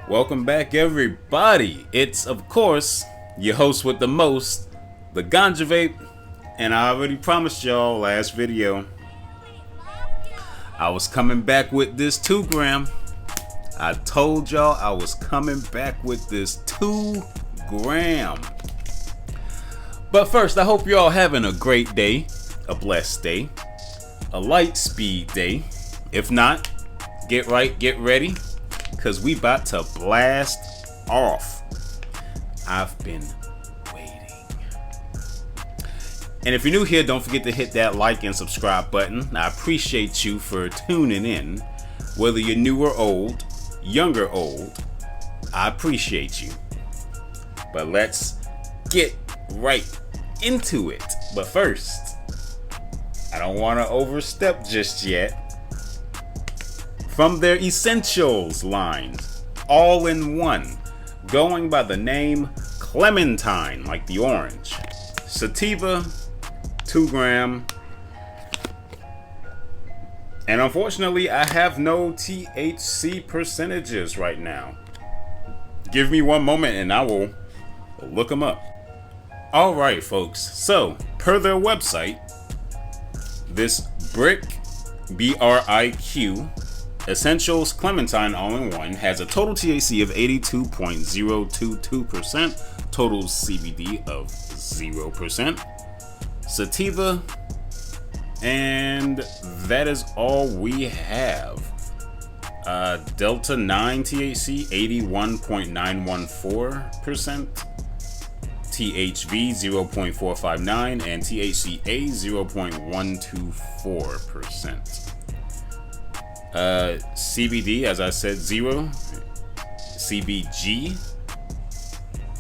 Welcome back, everybody. It's, of course, your host with the most, the Ganja Vape, and I already promised y'all last video I was coming back with this 2 gram. I told y'all I was coming back with this 2 gram. But first, I hope y'all having a great day, a blessed day, a light speed day. If not, get right, get ready, because we about to blast off. I've been waiting. And if you're new here, don't forget to hit that like and subscribe button. I appreciate you for tuning in. Whether you're new or old, young or old, I appreciate you. But let's get right into it. But first, I don't want to overstep just yet. From their Essentials line, all in one, going by the name Clementine, like the orange. Sativa, 2 gram. And unfortunately, I have no THC percentages right now. Give me one moment and I will look them up. Alright, folks. So, per their website, this BRIQ, B-R-I-Q, Essentials Clementine All-in-One has a total THC of 82.022%, total CBD of 0%, sativa, and that is all we have. Delta 9 THC 81.914%, THV 0.459, and THCA 0.124%. CBD, as I said, 0. CBG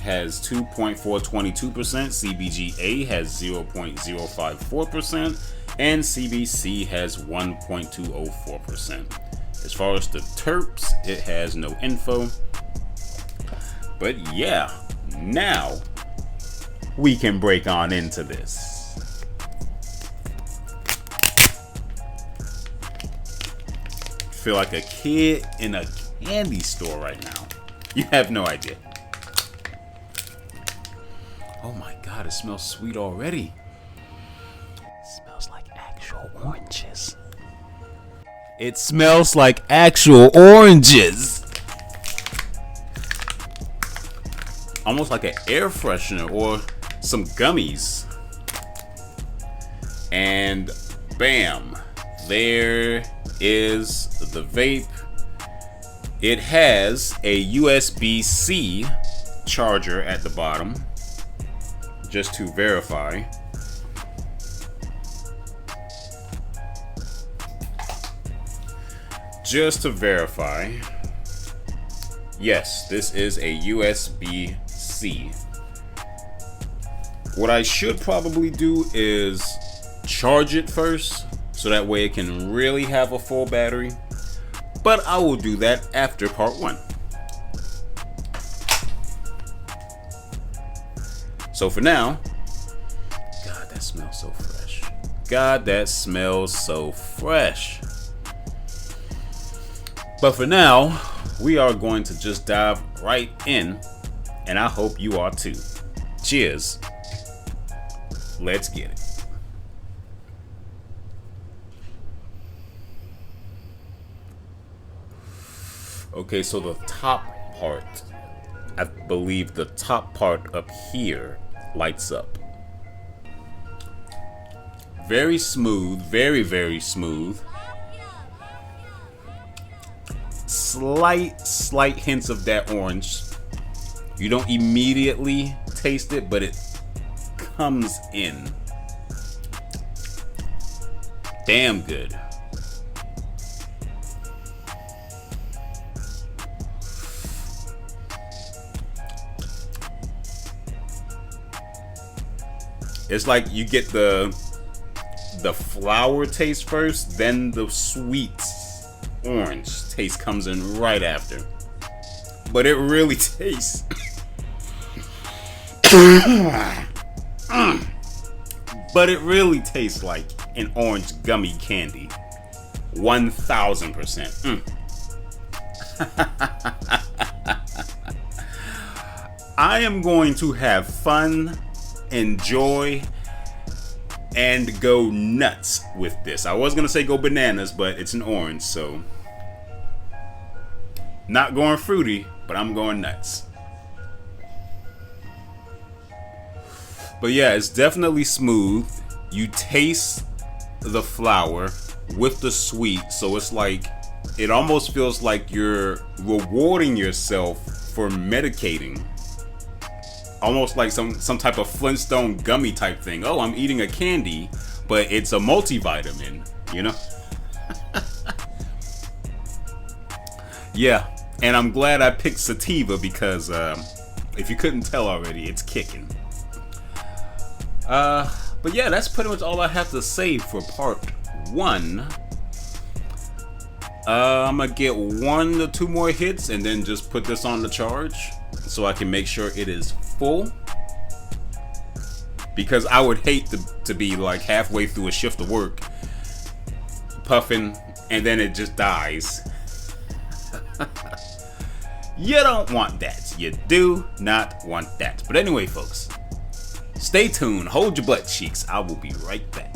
has 2.422%. CBGA has 0.054%. And CBC has 1.204%. As far as the terps, it has no info. But yeah, now we can break on into this. Feel like a kid in a candy store right now. You have no idea. Oh my god, it smells sweet already. It smells like actual oranges. It smells like actual oranges. Almost like an air freshener or some gummies. And bam, there is the vape. It has a USB-C charger at the bottom, just to verify. Just to verify. Yes, this is a USB-C. What I should probably do is charge it first, so that way it can really have a full battery. But I will do that after part 1. So for now, God, that smells so fresh. God, that smells so fresh. But for now, we are going to just dive right in, and I hope you are too. Cheers. Let's get it. Okay, so the top part, I believe the top part up here lights up. Very smooth, very, very smooth. Slight hints of that orange. You don't immediately taste it, but it comes in. Damn good. It's like you get the flower taste first, then the sweet orange taste comes in right after. But it really tastes but it really tastes like an orange gummy candy. 1000%. I am going to have fun, enjoy, and go nuts with this. I was gonna say go bananas, but it's an orange, so not going fruity, but I'm going nuts. But yeah, it's definitely smooth. You taste the flower with the sweet, so it's like, it almost feels like you're rewarding yourself for medicating. Almost like some type of Flintstone gummy type thing. Oh, I'm eating a candy, but it's a multivitamin, you know? Yeah, and I'm glad I picked sativa because if you couldn't tell already, it's kicking. But yeah, that's pretty much all I have to say for part 1. I'm gonna get 1 to 2 more hits and then just put this on the charge so I can make sure it is full. Because I would hate to be like halfway through a shift of work, puffing, and then it just dies. You don't want that. You do not want that. But anyway, folks, stay tuned. Hold your butt cheeks. I will be right back.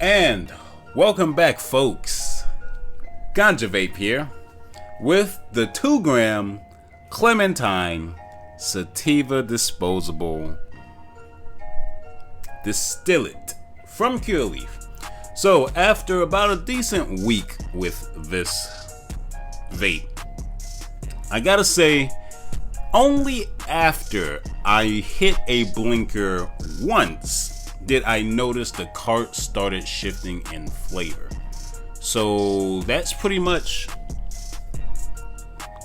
And welcome back, folks. Ganja Vape here with the 2-gram Clementine Sativa Disposable Distillate from Curaleaf. So after about a decent week with this vape, I gotta say, only after I hit a blinker once did I notice the cart started shifting in flavor. So that's pretty much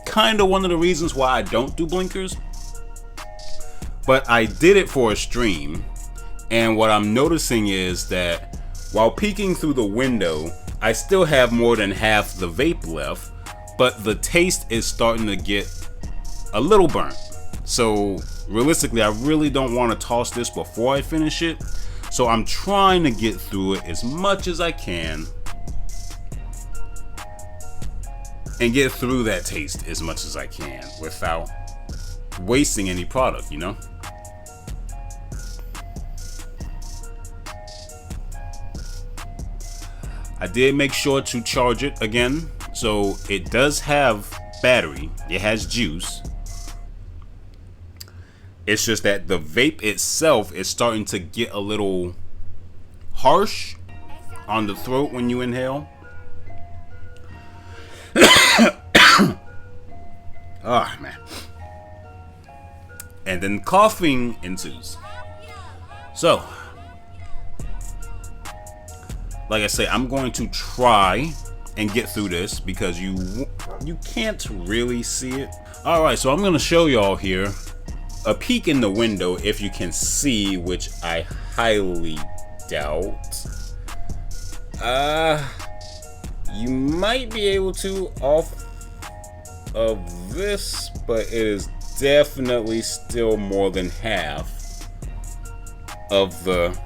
kind of one of the reasons why I don't do blinkers. But I did it for a stream, and what I'm noticing is that while peeking through the window, I still have more than half the vape left, but the taste is starting to get a little burnt. So realistically, I really don't want to toss this before I finish it. So I'm trying to get through it as much as I can and get through that taste as much as I can without wasting any product, you know? I did make sure to charge it again. So it does have battery. It has juice. It's just that the vape itself is starting to get a little harsh on the throat when you inhale. Oh, man. And then coughing ensues. So, like I say, I'm going to try and get through this because you can't really see it. Alright, so I'm going to show y'all here a peek in the window if you can see, which I highly doubt. You might be able to off of this, but it is definitely still more than half of the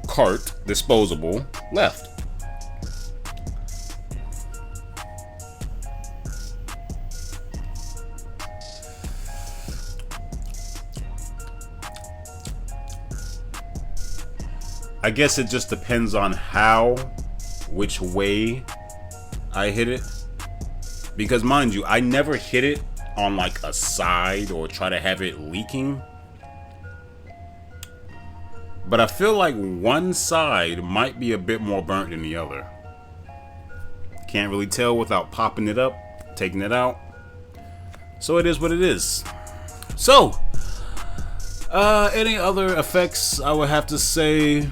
cart disposable left. I guess it just depends on which way I hit it. Because mind you, I never hit it on like a side or try to have it leaking. But I feel like one side might be a bit more burnt than the other. Can't really tell without popping it up, taking it out. So it is what it is. So, any other effects I would have to say?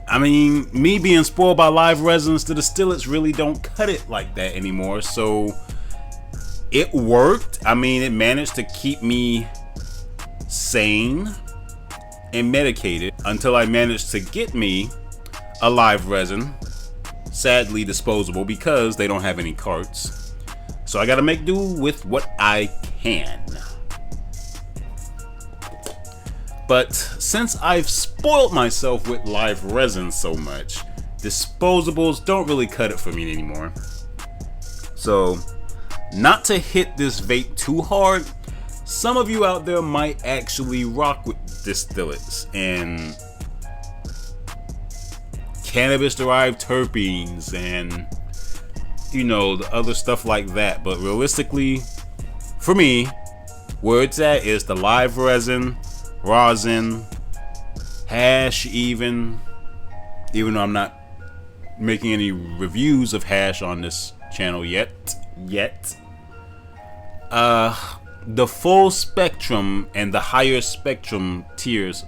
I mean, me being spoiled by live resins, the distillates really don't cut it like that anymore. So it worked. I mean, it managed to keep me sane and medicated until I managed to get me a live resin, sadly disposable because they don't have any carts. So I gotta make do with what I can. But since I've spoiled myself with live resin so much, Disposables don't really cut it for me anymore. So, not to hit this vape too hard, some of you out there might actually rock with distillates and cannabis-derived terpenes and, you know, the other stuff like that. But realistically, for me, where it's at is the live resin, rosin, hash even though I'm not making any reviews of hash on this channel yet. The full spectrum and the higher spectrum tiers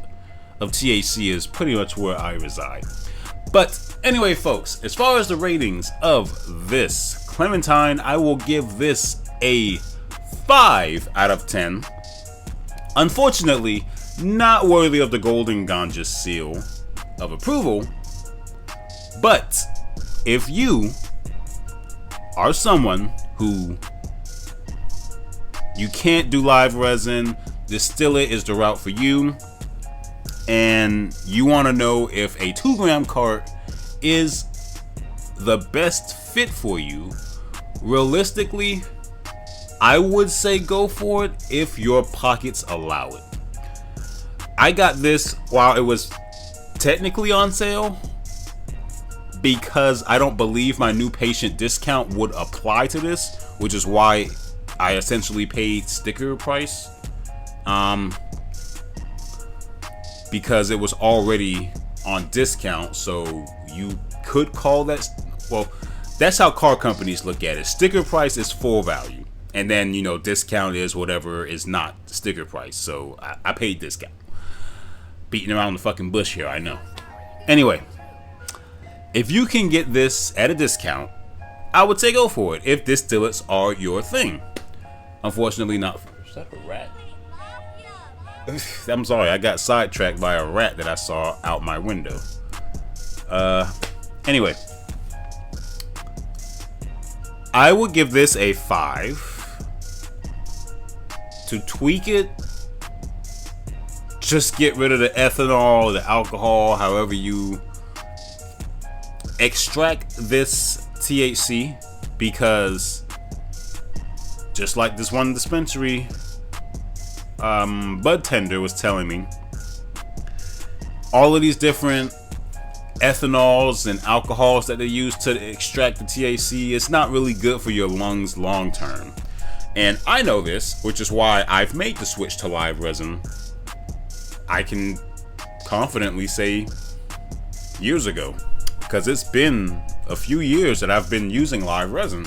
of THC is pretty much where I reside. But anyway, folks, as far as the ratings of this Clementine, I will give this a 5 out of 10. Unfortunately, not worthy of the Golden Ganja seal of approval. But if you are someone who you can't do live resin, distillate is the route for you, and you want to know if a 2-gram cart is the best fit for you, realistically, I would say go for it if your pockets allow it. I got this while it was technically on sale because I don't believe my new patient discount would apply to this, which is why I essentially paid sticker price, because it was already on discount. So you could call that, well, that's how car companies look at it. Sticker price is full value, and then, you know, discount is whatever is not sticker price. So I paid discount. Beating around the fucking bush here, I know. Anyway, if you can get this at a discount, I would say go for it if distillates are your thing. Unfortunately not. Is that a rat? I'm sorry, I got sidetracked by a rat that I saw out my window. Anyway, I would give this a 5. To tweak it, just get rid of the ethanol, the alcohol, however you extract this THC, because just like this one dispensary bud tender was telling me, all of these different ethanols and alcohols that they use to extract the THC, it's not really good for your lungs long term. And I know this, which is why I've made the switch to live resin. I can confidently say years ago, because it's been a few years that I've been using live resin,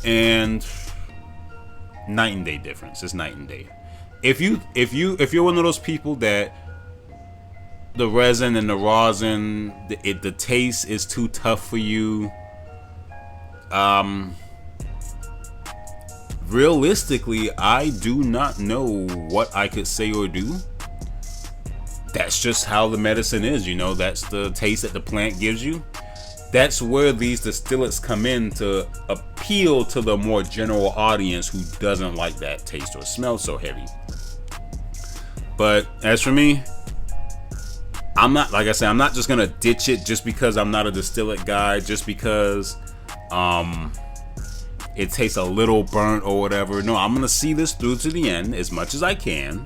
and night and day difference. It's night and day. If you're one of those people that the resin and the rosin, the taste is too tough for you, realistically, I do not know what I could say or do. That's just how the medicine is, you know. That's the taste that the plant gives you. That's where these distillates come in to appeal to the more general audience who doesn't like that taste or smell so heavy. But as for me, I'm not, like I said, I'm not just gonna ditch it just because I'm not a distillate guy, just because it tastes a little burnt or whatever. No, I'm gonna see this through to the end as much as I can,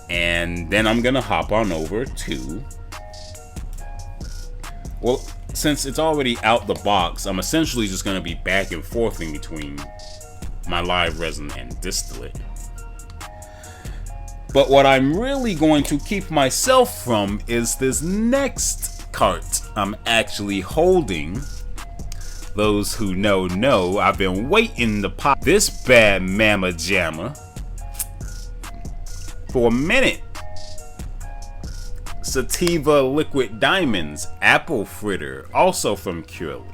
and then I'm gonna hop on over to, well, since it's already out the box, I'm essentially just gonna be back and forth in between my live resin and distillate. But what I'm really going to keep myself from is this next cart I'm actually holding. Those who know, I've been waiting to pop this bad mamma jamma for a minute. Sativa Liquid Diamonds Apple Fritter, also from Curaleaf.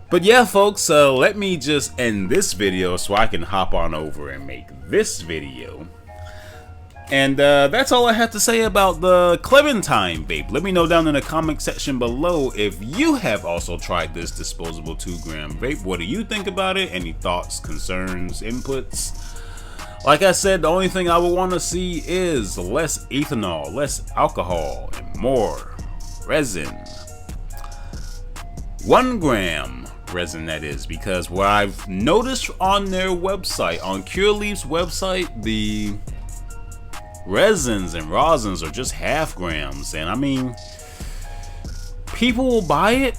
But yeah, folks, let me just end this video so I can hop on over and make this video. And that's all I have to say about the Clementine vape. Let me know down in the comment section below if you have also tried this disposable 2-gram vape. What do you think about it? Any thoughts, concerns, inputs? Like I said, the only thing I would want to see is less ethanol, less alcohol, and more resin. 1 gram resin, that is, because what I've noticed on their website, on Curaleaf's website, the resins and rosins are just half grams. And I mean, people will buy it,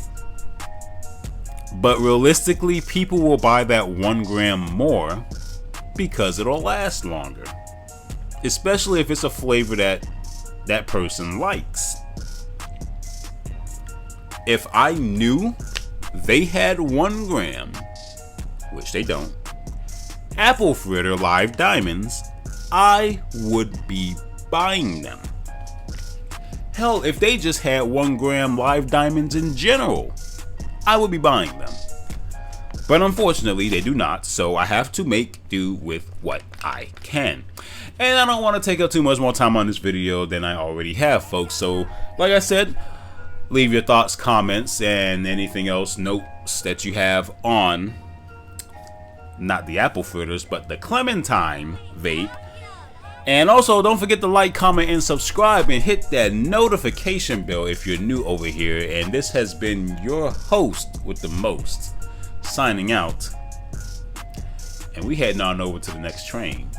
but realistically, people will buy that 1 gram more because it'll last longer, especially if it's a flavor that that person likes. If I knew they had 1 gram, which they don't, apple fritter live diamonds, I would be buying them. Hell, if they just had 1 gram live diamonds in general, I would be buying them. But unfortunately, they do not, so I have to make do with what I can. And I don't want to take up too much more time on this video than I already have, folks. So, like I said, leave your thoughts, comments, and anything else, notes that you have on, not the apple fritters, but the Clementine vape. And also, don't forget to like, comment, and subscribe, and hit that notification bell if you're new over here. And this has been your host with the most, signing out. And we heading on over to the next train.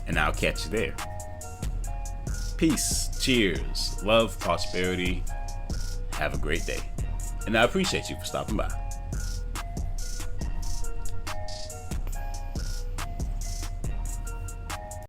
And I'll catch you there. Peace, cheers, love, prosperity. Have a great day. And I appreciate you for stopping by.